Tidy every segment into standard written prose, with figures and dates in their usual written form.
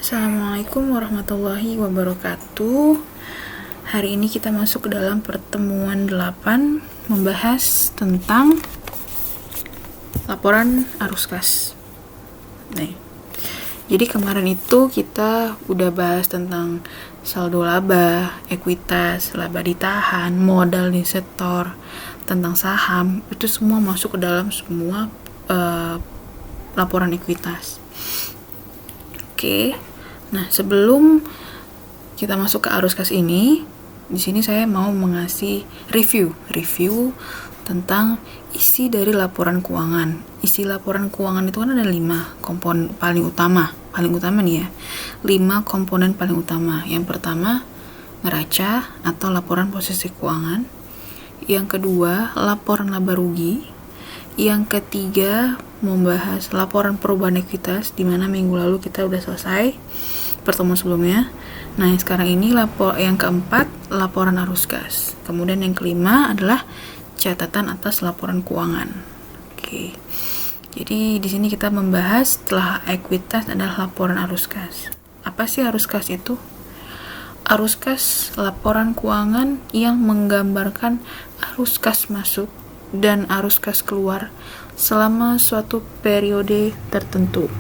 Assalamualaikum warahmatullahi wabarakatuh. Hari ini kita masuk ke dalam pertemuan 8, membahas tentang laporan arus kas. Jadi kemarin itu kita udah bahas tentang saldo laba, ekuitas, laba ditahan, modal di setor, tentang saham. Itu semua masuk ke dalam semua laporan ekuitas. Oke. Nah, sebelum kita masuk ke arus kas ini, di sini saya mau mengasih review tentang isi dari laporan keuangan. Isi laporan keuangan itu kan ada 5 komponen paling utama nih ya. 5 komponen paling utama. Yang pertama, neraca atau laporan posisi keuangan. Yang kedua, laporan laba rugi. Yang ketiga, membahas laporan perubahan ekuitas, di mana minggu lalu kita udah selesai pertemuan sebelumnya. Nah, sekarang ini yang keempat, laporan arus kas. Kemudian yang kelima adalah catatan atas laporan keuangan. Oke. Jadi di sini kita membahas setelah ekuitas adalah laporan arus kas. Apa sih arus kas itu? Arus kas laporan keuangan yang menggambarkan arus kas masuk dan arus kas keluar selama suatu periode tertentu.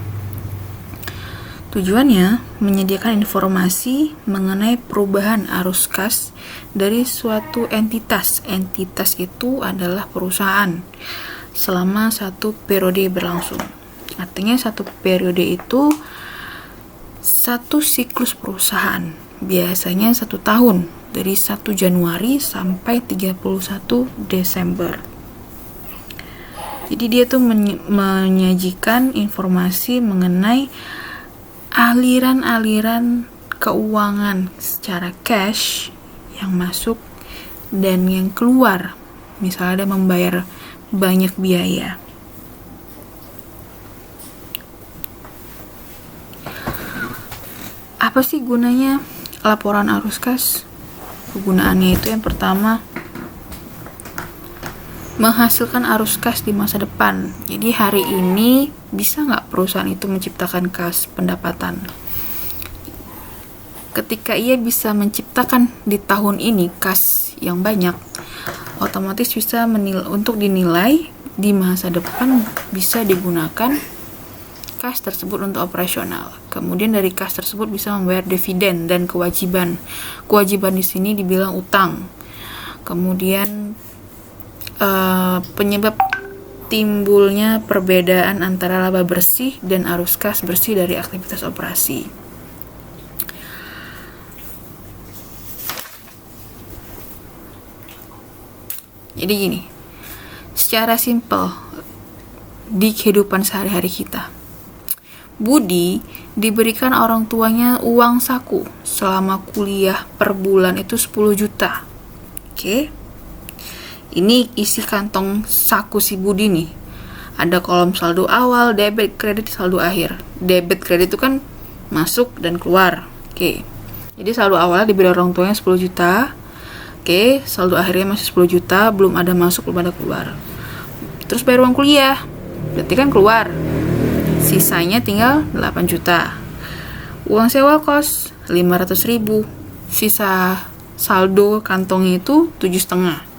Tujuannya menyediakan informasi mengenai perubahan arus kas dari suatu entitas. Entitas itu adalah perusahaan selama satu periode berlangsung. Artinya satu periode itu satu siklus perusahaan. Biasanya 1 tahun, dari 1 Januari sampai 31 Desember. Jadi dia tuh menyajikan informasi mengenai aliran-aliran keuangan secara cash yang masuk dan yang keluar. Misalnya ada membayar banyak biaya. Apa sih gunanya laporan arus kas? Kegunaannya itu yang pertama, menghasilkan arus kas di masa depan. Jadi hari ini bisa nggak perusahaan itu menciptakan kas pendapatan? Ketika ia bisa menciptakan di tahun ini kas yang banyak, otomatis bisa untuk dinilai di masa depan bisa digunakan kas tersebut untuk operasional. Kemudian dari kas tersebut bisa membayar dividen dan kewajiban. Kewajiban di sini dibilang utang. Kemudian penyebab timbulnya perbedaan antara laba bersih dan arus kas bersih dari aktivitas operasi. Jadi gini, secara simpel di kehidupan sehari-hari kita, Budi diberikan orang tuanya uang saku selama kuliah per bulan itu 10 juta. Oke. Ini isi kantong saku si Budi nih. Ada kolom saldo awal, debit, kredit, saldo akhir. Debit, kredit itu kan masuk dan keluar. Oke. Jadi saldo awalnya diberi orang tuanya 10 juta. Oke, saldo akhirnya masih 10 juta, belum ada masuk, belum ada keluar. Terus bayar uang kuliah. Berarti kan keluar. Sisanya tinggal 8 juta. Uang sewa kos 500.000. Sisa saldo kantongnya itu 7,5.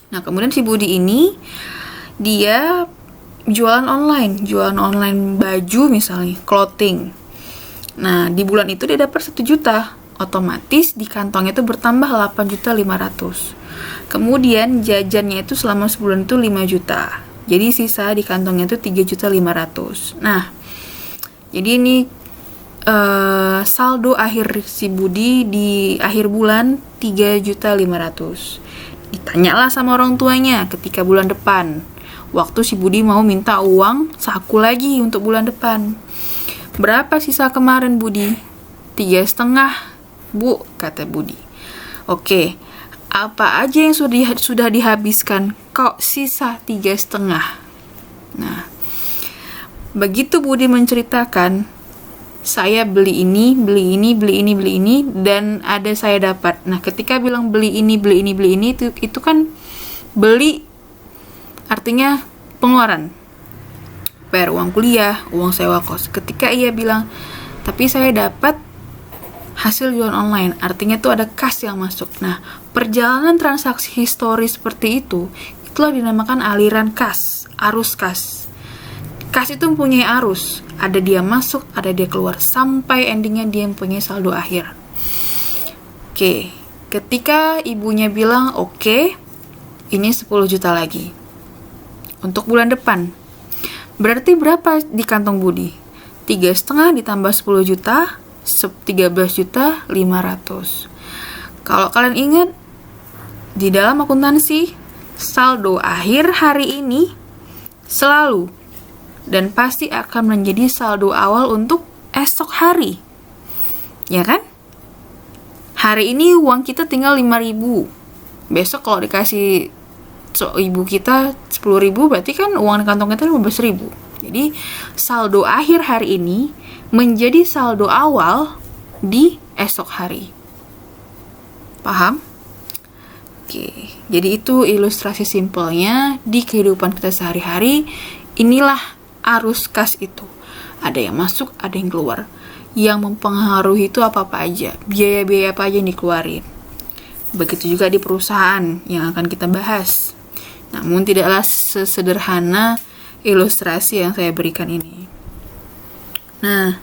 Nah, kemudian si Budi ini dia jualan online baju misalnya, clothing. Nah, di bulan itu dia dapat 1 juta. Otomatis di kantongnya itu bertambah 8.500.000. Kemudian jajannya itu selama sebulan itu 5 juta. Jadi sisa di kantongnya itu 3.500.000. Nah, jadi ini saldo akhir si Budi di akhir bulan 3.500.000. Ditanyalah sama orang tuanya ketika bulan depan, waktu si Budi mau minta uang saku lagi untuk bulan depan. Berapa sisa kemarin Budi? 3,5, Bu, kata Budi. Oke, apa aja yang sudah dihabiskan? Kok sisa 3,5? Nah, begitu Budi menceritakan, saya beli ini, dan ada saya dapat. Nah, ketika bilang beli ini, itu kan beli artinya pengeluaran. Bayar uang kuliah, uang sewa kos. Ketika ia bilang tapi saya dapat hasil jualan online, artinya tuh ada kas yang masuk. Nah, perjalanan transaksi historis seperti itu, itulah dinamakan aliran kas, arus kas. Kas itu mempunyai arus, ada dia masuk, ada dia keluar, sampai endingnya dia mempunyai saldo akhir. Oke, ketika ibunya bilang, oke, ini 10 juta lagi untuk bulan depan. Berarti berapa di kantong Budi? 3,5 ditambah 10 juta, 13.500.000. Kalau kalian ingat, di dalam akuntansi, saldo akhir hari ini selalu dan pasti akan menjadi saldo awal untuk esok hari. Ya kan? Hari ini uang kita tinggal 5.000. Besok kalau dikasih ibu kita 10.000, berarti kan uang di kantong kita 15.000. Jadi saldo akhir hari ini menjadi saldo awal di esok hari. Paham? Oke, jadi itu ilustrasi simpelnya di kehidupan kita sehari-hari. Inilah arus kas itu. Ada yang masuk, ada yang keluar. Yang mempengaruhi itu apa-apa aja, biaya-biaya apa aja yang dikeluarin. Begitu juga di perusahaan yang akan kita bahas. Namun tidaklah sesederhana ilustrasi yang saya berikan ini. Nah,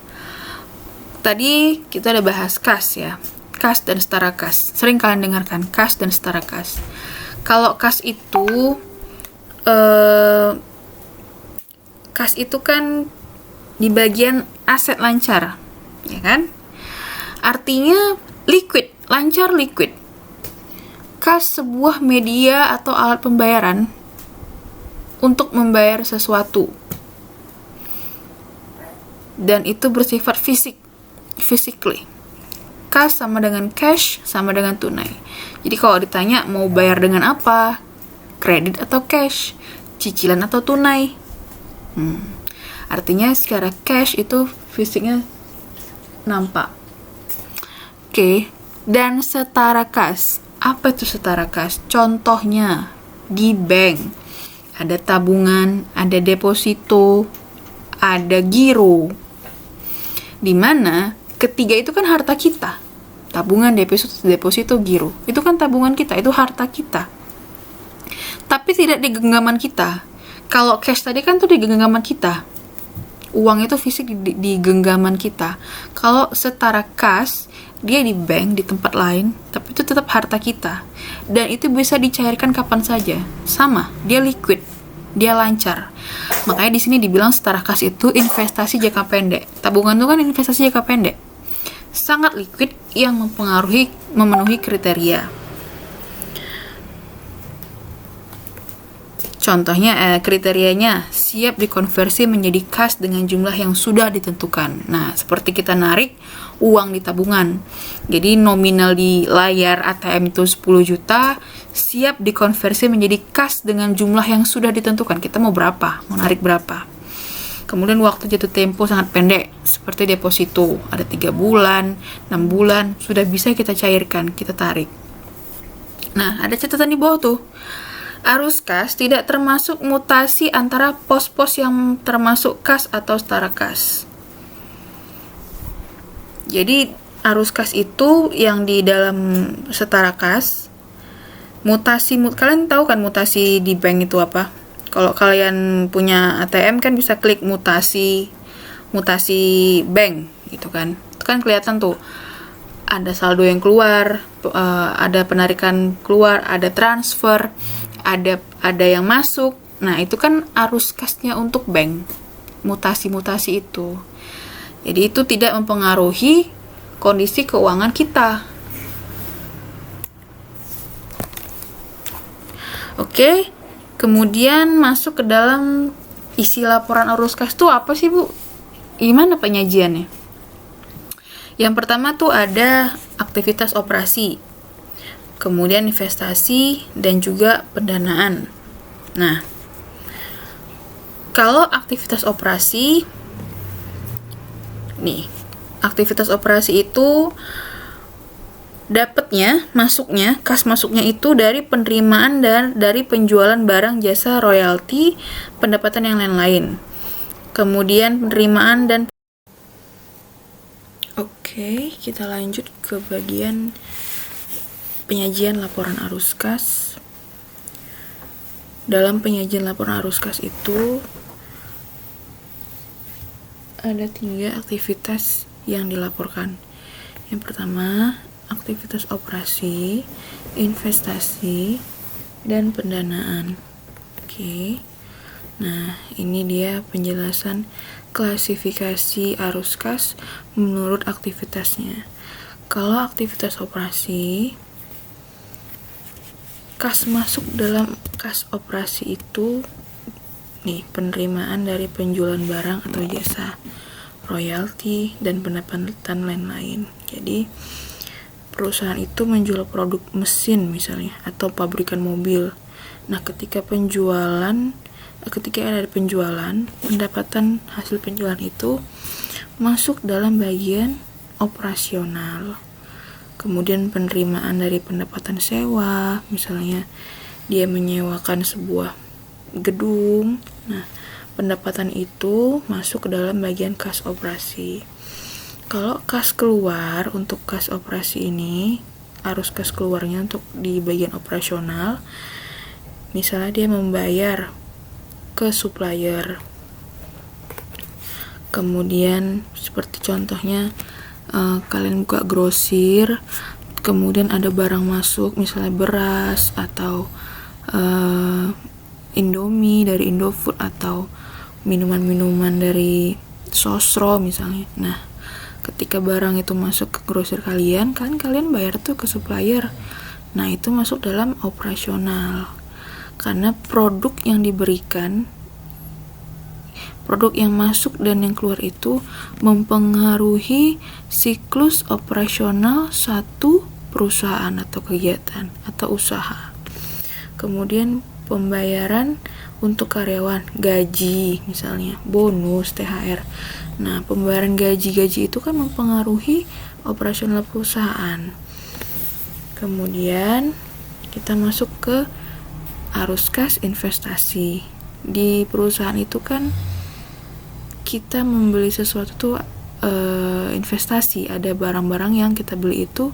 tadi kita udah bahas kas ya. Kas dan setara kas. Sering kalian dengarkan kas dan setara kas. Kalau kas itu kan di bagian aset lancar, ya kan? Artinya liquid, lancar liquid. Kas sebuah media atau alat pembayaran untuk membayar sesuatu. Dan itu bersifat physically. Kas sama dengan cash, sama dengan tunai. Jadi kalau ditanya mau bayar dengan apa? Kredit atau cash? Cicilan atau tunai? Artinya secara cash itu fisiknya nampak. Oke, dan setara kas. Apa itu setara kas? Contohnya di bank ada tabungan, ada deposito, ada giro. Dimana ketiga itu kan harta kita. Tabungan, deposito, giro. Itu kan tabungan kita, itu harta kita. Tapi tidak di genggaman kita. Kalau cash tadi kan tuh di genggaman kita. Uang itu fisik di genggaman kita. Kalau setara kas, dia di bank, di tempat lain, tapi itu tetap harta kita. Dan itu bisa dicairkan kapan saja. Sama, dia liquid, dia lancar. Makanya di sini dibilang setara kas itu investasi jangka pendek. Tabungan itu kan investasi jangka pendek. Sangat liquid yang memenuhi kriteria. Contohnya, kriterianya siap dikonversi menjadi kas dengan jumlah yang sudah ditentukan. Nah, seperti kita narik uang di tabungan. Jadi nominal di layar ATM itu 10 juta, siap dikonversi menjadi kas dengan jumlah yang sudah ditentukan. Kita mau berapa? Mau narik berapa? Kemudian waktu jatuh tempo sangat pendek, seperti deposito. Ada 3 bulan, 6 bulan, sudah bisa kita cairkan, kita tarik. Nah, ada catatan di bawah tuh. Arus kas tidak termasuk mutasi antara pos-pos yang termasuk kas atau setara kas. Jadi arus kas itu yang di dalam setara kas, kalian tahu kan mutasi di bank itu apa? Kalau kalian punya ATM kan bisa klik mutasi bank gitu kan. Itu kan kelihatan tuh ada saldo yang keluar, ada penarikan keluar, ada transfer, ada yang masuk. Nah, itu kan arus kasnya untuk bank. Mutasi-mutasi itu. Jadi itu tidak mempengaruhi kondisi keuangan kita. Oke, kemudian masuk ke dalam isi laporan arus kas itu apa sih, Bu? Gimana penyajiannya? Yang pertama tuh ada aktivitas operasi, kemudian investasi, dan juga pendanaan. Nah, kalau aktivitas operasi, nih, aktivitas operasi itu kas masuknya itu dari penerimaan dan dari penjualan barang jasa royalti, pendapatan yang lain-lain. Kemudian penerimaan dan Oke, kita lanjut ke bagian penyajian laporan arus kas. Dalam penyajian laporan arus kas itu ada 3 aktivitas yang dilaporkan. Yang pertama, aktivitas operasi, investasi, dan pendanaan. Oke. Nah, ini dia penjelasan klasifikasi arus kas menurut aktivitasnya. Kalau aktivitas operasi, kas masuk dalam kas operasi itu penerimaan dari penjualan barang atau jasa, royalti, dan pendapatan lain-lain. Jadi perusahaan itu menjual produk mesin misalnya atau pabrikan mobil. Nah, ketika ada penjualan, pendapatan hasil penjualan itu masuk dalam bagian operasional. Kemudian penerimaan dari pendapatan sewa, misalnya dia menyewakan sebuah gedung. Nah, pendapatan itu masuk ke dalam bagian kas operasi. Kalau kas keluar, untuk kas operasi ini, arus kas keluarnya untuk di bagian operasional, misalnya dia membayar ke supplier. Kemudian seperti contohnya kalian buka grosir, kemudian ada barang masuk, misalnya beras atau Indomie dari Indofood atau minuman-minuman dari Sosro misalnya. Nah, ketika barang itu masuk ke grosir kalian bayar tuh ke supplier. Nah, itu masuk dalam operasional. Karena produk yang diberikan, produk yang masuk dan yang keluar itu mempengaruhi siklus operasional suatu perusahaan atau kegiatan atau usaha. Kemudian pembayaran untuk karyawan, gaji misalnya, bonus, THR. Nah, pembayaran gaji itu kan mempengaruhi operasional perusahaan. Kemudian kita masuk ke arus kas investasi. Di perusahaan itu kan kita membeli sesuatu tuh investasi. Ada barang-barang yang kita beli itu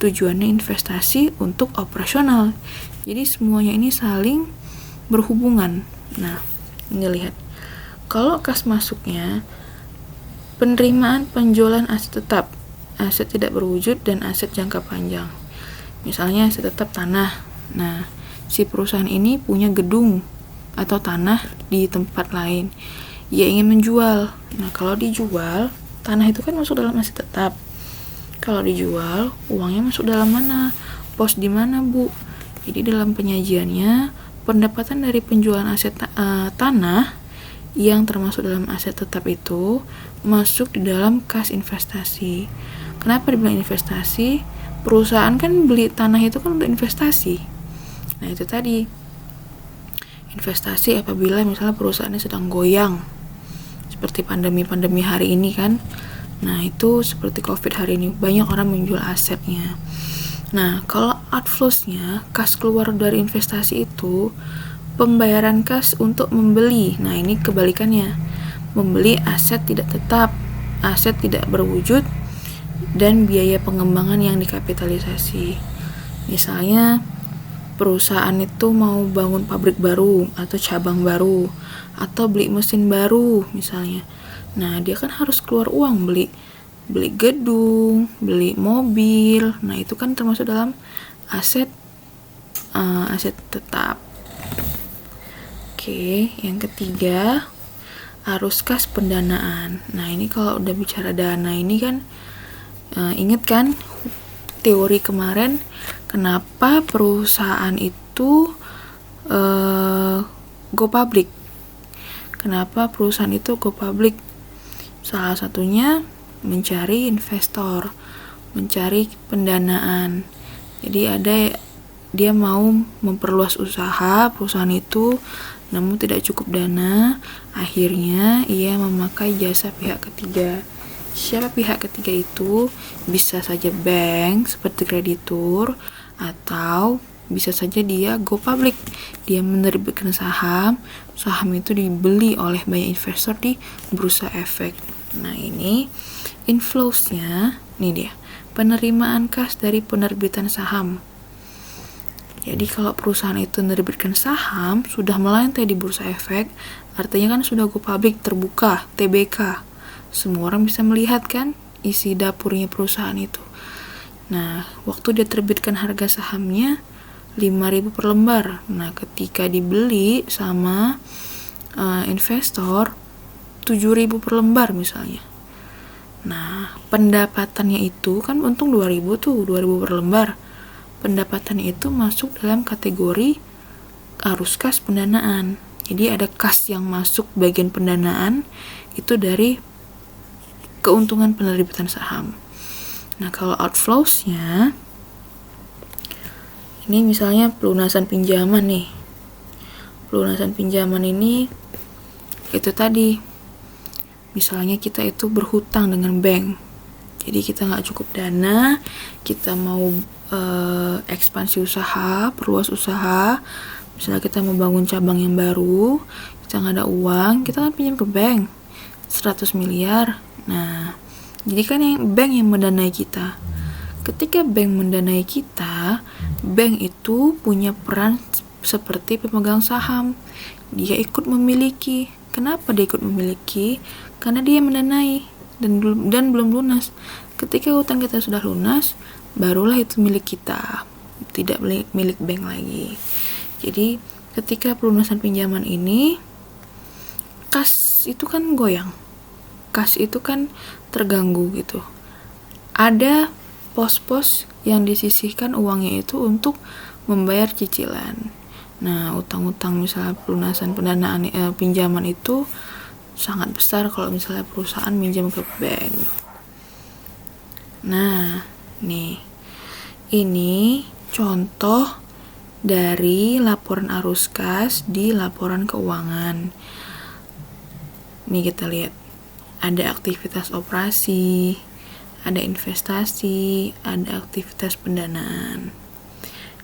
tujuannya investasi untuk operasional. Jadi semuanya ini saling berhubungan. Nah, ini lihat. Kalau kas masuknya penerimaan penjualan aset tetap, aset tidak berwujud, dan aset jangka panjang. Misalnya aset tetap tanah. Nah, si perusahaan ini punya gedung atau tanah di tempat lain. Ia ingin menjual. Nah, kalau dijual, tanah itu kan masuk dalam aset tetap. Kalau dijual, uangnya masuk dalam mana? Pos di mana, Bu? Jadi dalam penyajiannya, pendapatan dari penjualan aset tanah yang termasuk dalam aset tetap itu masuk di dalam kas investasi. Kenapa dibilang investasi? Perusahaan kan beli tanah itu kan untuk investasi. Nah, itu tadi investasi apabila misalnya perusahaannya sedang goyang, seperti pandemi hari ini kan. Nah, itu seperti COVID hari ini, banyak orang menjual asetnya. Nah, kalau outflows-nya, kas keluar dari investasi itu pembayaran kas untuk membeli. Nah, ini kebalikannya, membeli aset tidak tetap, aset tidak berwujud, dan biaya pengembangan yang dikapitalisasi. Misalnya perusahaan itu mau bangun pabrik baru atau cabang baru atau beli mesin baru misalnya. Nah, dia kan harus keluar uang beli gedung, beli mobil. Nah, itu kan termasuk dalam aset tetap. Oke, yang ketiga, arus kas pendanaan. Nah, ini kalau udah bicara dana ini kan inget kan teori kemarin, kenapa perusahaan itu go public? Kenapa perusahaan itu go public? Salah satunya mencari investor, mencari pendanaan. Jadi dia mau memperluas usaha perusahaan itu, namun tidak cukup dana. Akhirnya ia memakai jasa pihak ketiga. Siapa pihak ketiga itu? Bisa saja bank seperti kreditur, atau bisa saja dia go public. Dia menerbitkan saham itu dibeli oleh banyak investor di bursa efek. Nah, ini inflows-nya, nih dia, penerimaan kas dari penerbitan saham. Jadi kalau perusahaan itu menerbitkan saham, sudah melantai di bursa efek, artinya kan sudah go public, terbuka, TBK. Semua orang bisa melihat kan isi dapurnya perusahaan itu. Nah, waktu dia terbitkan harga sahamnya 5.000 per lembar. Nah, ketika dibeli sama investor 7.000 per lembar misalnya. Nah, pendapatannya itu kan untung 2.000 tuh, 2.000 per lembar. Pendapatannya itu masuk dalam kategori arus kas pendanaan. Jadi ada kas yang masuk bagian pendanaan itu dari keuntungan penerbitan saham. Nah, kalau outflows-nya ini misalnya pelunasan pinjaman nih. Pelunasan pinjaman ini itu tadi, misalnya kita itu berhutang dengan bank, jadi kita nggak cukup dana, kita mau ekspansi usaha, perluas usaha, misalnya kita mau bangun cabang yang baru, kita nggak ada uang, kita kan pinjam ke bank 100 miliar. Nah, jadi kan bank yang mendanai kita. Ketika bank mendanai kita, bank itu punya peran seperti pemegang saham. Dia ikut memiliki. Kenapa dia ikut memiliki? Karena dia mendanai dan belum lunas. Ketika utang kita sudah lunas, barulah itu milik kita, tidak milik bank lagi. Jadi ketika pelunasan pinjaman ini, kas itu kan goyang, kas itu kan terganggu gitu. Ada pos-pos yang disisihkan uangnya itu untuk membayar cicilan. Nah, utang-utang misalnya pelunasan pendanaan pinjaman itu sangat besar kalau misalnya perusahaan minjam ke bank. Nah, nih, ini contoh dari laporan arus kas di laporan keuangan. Nih kita lihat, ada aktivitas operasi, ada investasi, ada aktivitas pendanaan.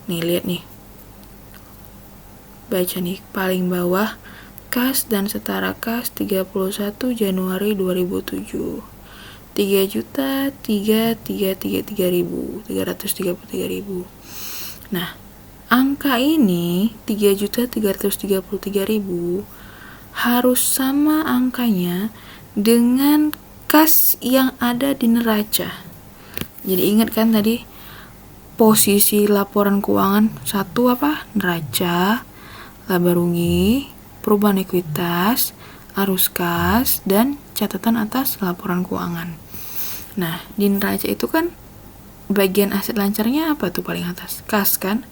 Nih, lihat nih. Baca nih, paling bawah, kas dan setara kas 31 Januari 2007. 3.333.333.000. Nah, angka ini 3.333.000 harus sama angkanya dengan kas yang ada di neraca. Jadi ingat kan tadi posisi laporan keuangan satu apa? Neraca, laba rugi, perubahan ekuitas, arus kas, dan catatan atas laporan keuangan. Nah, di neraca itu kan bagian aset lancarnya apa tuh paling atas? Kas kan?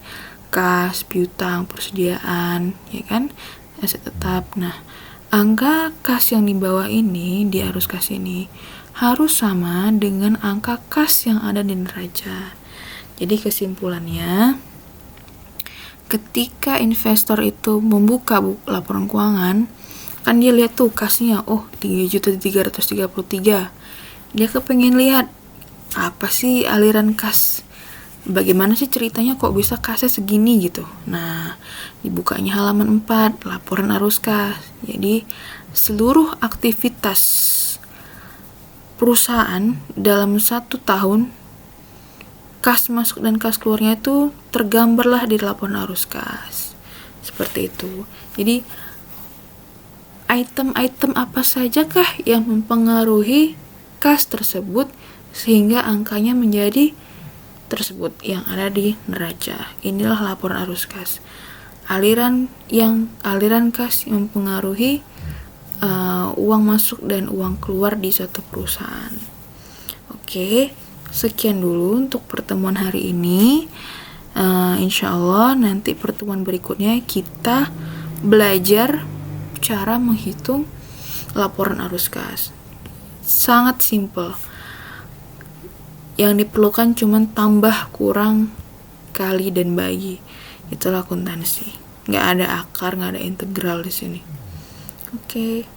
Kas, piutang, persediaan, ya kan? Aset tetap. Nah, angka kas yang di bawah ini, di arus kas ini, harus sama dengan angka kas yang ada di neraca. Jadi kesimpulannya, ketika investor itu membuka laporan keuangan, kan dia lihat tuh kasnya, oh 3.333.000. Dia kepengen lihat apa sih aliran kas, bagaimana sih ceritanya kok bisa kasnya segini gitu. Nah, dibukanya halaman 4, laporan arus kas. Jadi seluruh aktivitas perusahaan dalam 1 tahun, kas masuk dan kas keluarnya itu tergambarlah di laporan arus kas. Seperti itu. Jadi item-item apa sajakah yang mempengaruhi kas tersebut sehingga angkanya menjadi tersebut yang ada di neraca. Inilah laporan arus kas. Aliran kas yang mempengaruhi uang masuk dan uang keluar di suatu perusahaan. Oke. Sekian dulu untuk pertemuan hari ini. Insya Allah nanti pertemuan berikutnya kita belajar cara menghitung laporan arus kas. Sangat simple. Yang diperlukan cuma tambah, kurang, kali, dan bagi. Itulah akuntansi. Nggak ada akar, nggak ada integral di sini. Oke.